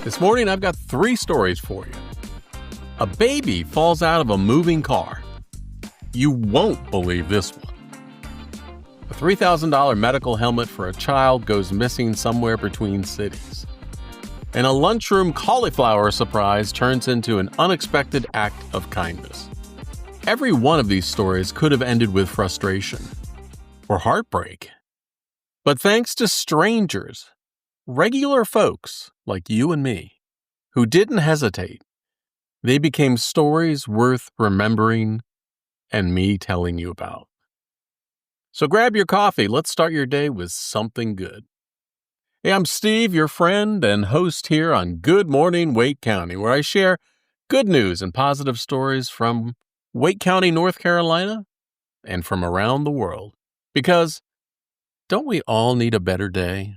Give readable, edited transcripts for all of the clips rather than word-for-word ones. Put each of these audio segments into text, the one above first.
This morning, I've got 3 stories for you. A baby falls out of a moving car. You won't believe this one. A $3,000 medical helmet for a child goes missing somewhere between cities. And a lunchroom cauliflower surprise turns into an unexpected act of kindness. Every one of these stories could have ended with frustration or heartbreak. But thanks to strangers, regular folks like you and me, who didn't hesitate, they became stories worth remembering and me telling you about. So grab your coffee. Let's start your day with something good. Hey, I'm Steve, your friend and host here on Good Morning Wake County, where I share good news and positive stories from Wake County, North Carolina, and from around the world. Because don't we all need a better day?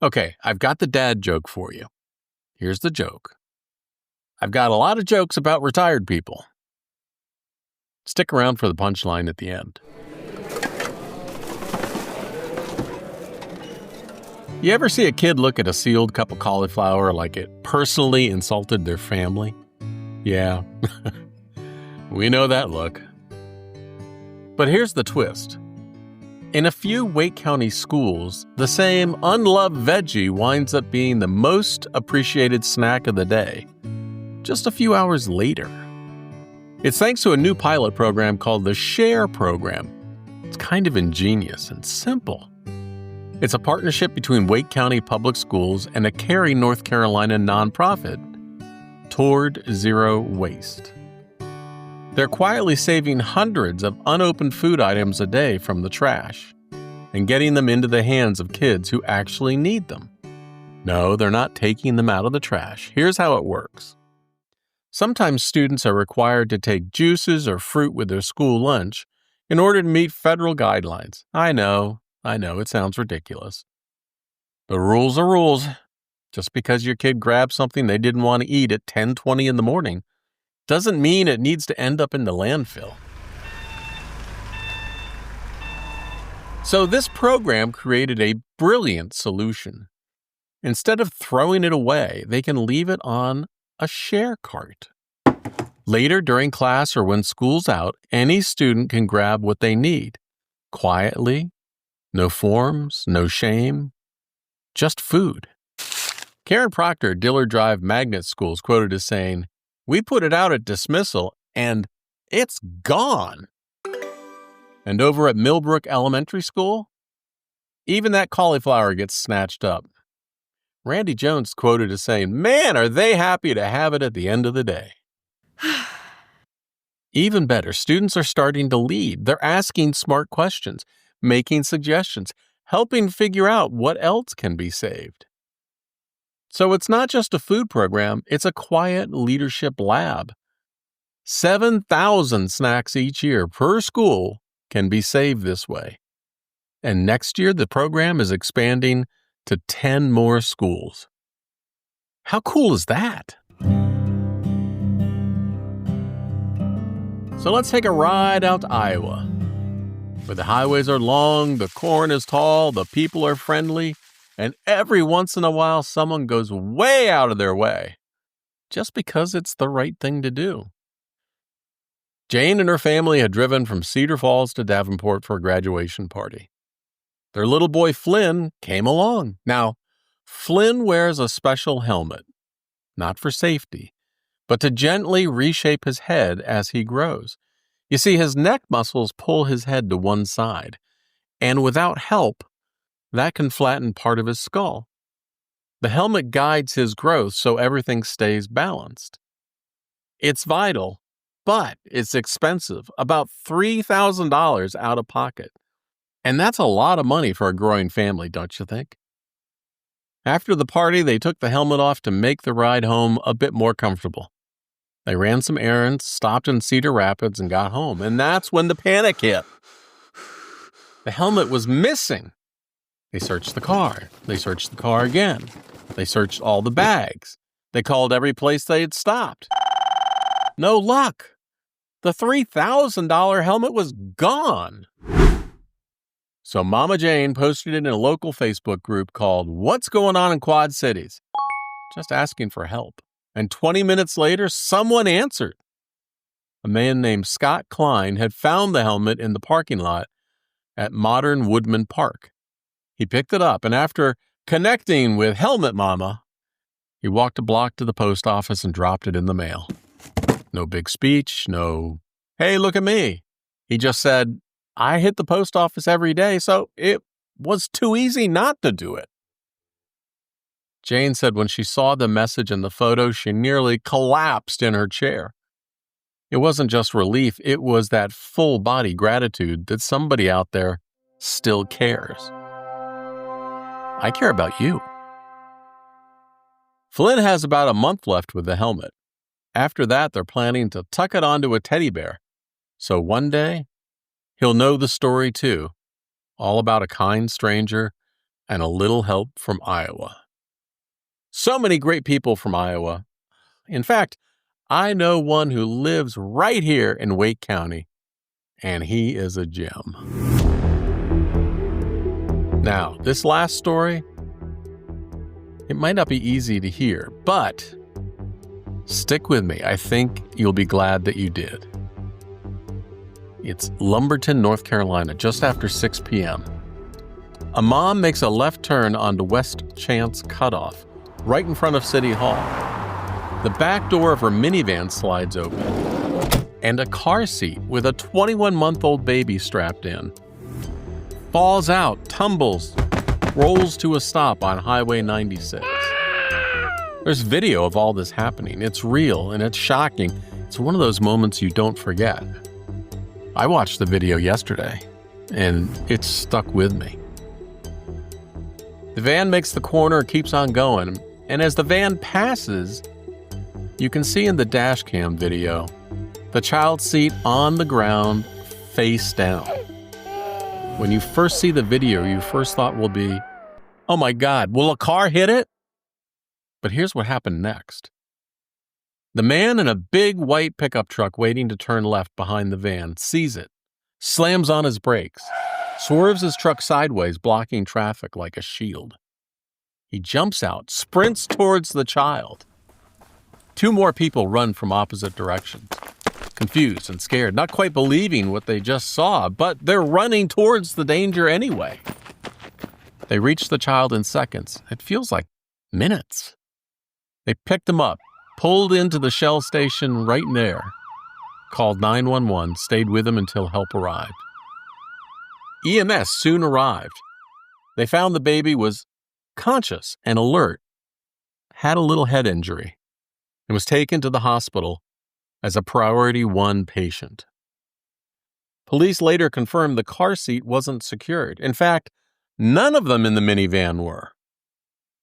Okay, I've got the dad joke for you. Here's the joke. I've got a lot of jokes about retired people. Stick around for the punchline at the end. You ever see a kid look at a sealed cup of cauliflower like it personally insulted their family? Yeah, we know that look. But here's the twist. In a few Wake County schools, the same unloved veggie winds up being the most appreciated snack of the day, just a few hours later. It's thanks to a new pilot program called the SHARE program. It's kind of ingenious and simple. It's a partnership between Wake County Public Schools and a Cary, North Carolina nonprofit, Toward Zero Waste. They're quietly saving hundreds of unopened food items a day from the trash and getting them into the hands of kids who actually need them. No, they're not taking them out of the trash. Here's how it works. Sometimes students are required to take juices or fruit with their school lunch in order to meet federal guidelines. I know, it sounds ridiculous. The rules are rules. Just because your kid grabbed something they didn't want to eat at 10:20 in the morning doesn't mean it needs to end up in the landfill. So this program created a brilliant solution. Instead of throwing it away, they can leave it on a share cart. Later during class or when school's out, any student can grab what they need. Quietly, no forms, no shame, just food. Karen Proctor at Dillard Drive Magnet School is quoted as saying, "We put it out at dismissal and it's gone." And over at Millbrook Elementary School, even that cauliflower gets snatched up. Randy Jones quoted as saying, "Man, are they happy to have it at the end of the day." Even better, students are starting to lead. They're asking smart questions, making suggestions, helping figure out what else can be saved. So it's not just a food program, it's a quiet leadership lab. 7,000 snacks each year per school can be saved this way. And next year, the program is expanding to 10 more schools. How cool is that? So let's take a ride out to Iowa, where the highways are long, the corn is tall, the people are friendly, and every once in a while someone goes way out of their way, just because it's the right thing to do. Jane and her family had driven from Cedar Falls to Davenport for a graduation party. Their little boy Flynn came along. Now, Flynn wears a special helmet, not for safety, but to gently reshape his head as he grows. You see, his neck muscles pull his head to one side, and without help, that can flatten part of his skull. The helmet guides his growth so everything stays balanced. It's vital, but it's expensive, about $3,000 out of pocket. And that's a lot of money for a growing family, don't you think? After the party, they took the helmet off to make the ride home a bit more comfortable. They ran some errands, stopped in Cedar Rapids, and got home. And that's when the panic hit. The helmet was missing. They searched the car. They searched the car again. They searched all the bags. They called every place they had stopped. No luck. The $3,000 helmet was gone. So Mama Jane posted it in a local Facebook group called What's Going On in Quad Cities? just asking for help. And 20 minutes later, someone answered. A man named Scott Klein had found the helmet in the parking lot at Modern Woodman Park. He picked it up, and after connecting with Helmet Mama, he walked a block to the post office and dropped it in the mail. No big speech, no, hey, look at me. He just said, I hit the post office every day, so it was too easy not to do it. Jane said when she saw the message and the photo, she nearly collapsed in her chair. It wasn't just relief, it was that full-body gratitude that somebody out there still cares. I care about you. Flynn has about a month left with the helmet. After that, they're planning to tuck it onto a teddy bear. So one day, he'll know the story too, all about a kind stranger and a little help from Iowa. So many great people from Iowa. In fact, I know one who lives right here in Wake County, and he is a gem. Now, this last story, it might not be easy to hear, but stick with me. I think you'll be glad that you did. It's Lumberton, North Carolina, just after 6 p.m. A mom makes a left turn onto West Chance Cutoff, right in front of City Hall. The back door of her minivan slides open, and a car seat with a 21-month-old baby strapped in falls out, tumbles, rolls to a stop on Highway 96. There's video of all this happening. It's real and it's shocking. It's one of those moments you don't forget. I watched the video yesterday, and it stuck with me. The van makes the corner, keeps on going, and as the van passes, you can see in the dash cam video the child seat on the ground, face down. When you first see the video, your first thought will be, oh my God, will a car hit it? But here's what happened next. The man in a big white pickup truck waiting to turn left behind the van sees it, slams on his brakes, swerves his truck sideways, blocking traffic like a shield. He jumps out, sprints towards the child. 2 more people run from opposite directions, confused and scared, not quite believing what they just saw, but they're running towards the danger anyway. They reach the child in seconds. It feels like minutes. They picked him up, pulled into the Shell station right there, called 911, stayed with him until help arrived. EMS soon arrived. They found the baby was conscious and alert, had a little head injury, and was taken to the hospital as a priority 1 patient. Police later confirmed the car seat wasn't secured. In fact, none of them in the minivan were.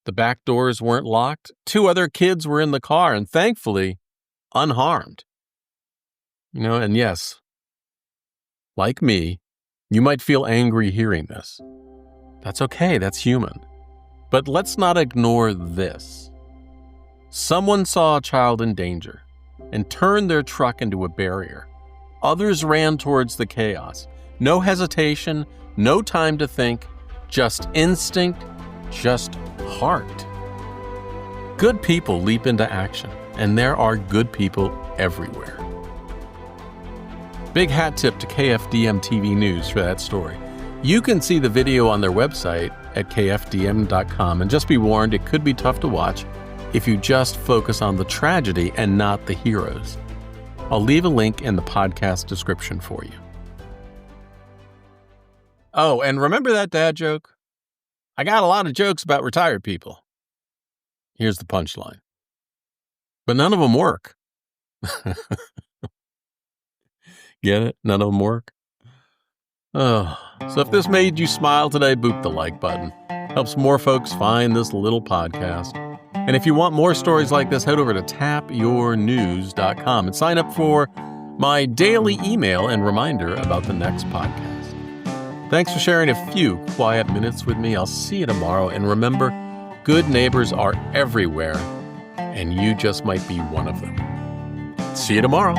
The back doors weren't locked. 2 other kids were in the car and thankfully unharmed. And yes, like me, you might feel angry hearing this. That's okay, that's human. But let's not ignore this. Someone saw a child in danger and turned their truck into a barrier. Others ran towards the chaos. No hesitation, no time to think, just instinct, just heart. Good people leap into action, and there are good people everywhere. Big hat tip to KFDM TV News for that story. You can see the video on their website at kfdm.com, and just be warned, it could be tough to watch if you just focus on the tragedy and not the heroes. I'll leave a link in the podcast description for you. Oh, and remember that dad joke? I got a lot of jokes about retired people. Here's the punchline. But none of them work. Get it? None of them work? Oh, so if this made you smile today, boop the like button. Helps more folks find this little podcast. And if you want more stories like this, head over to tapyournews.com and sign up for my daily email and reminder about the next podcast. Thanks for sharing a few quiet minutes with me. I'll see you tomorrow. And remember, good neighbors are everywhere, and you just might be one of them. See you tomorrow.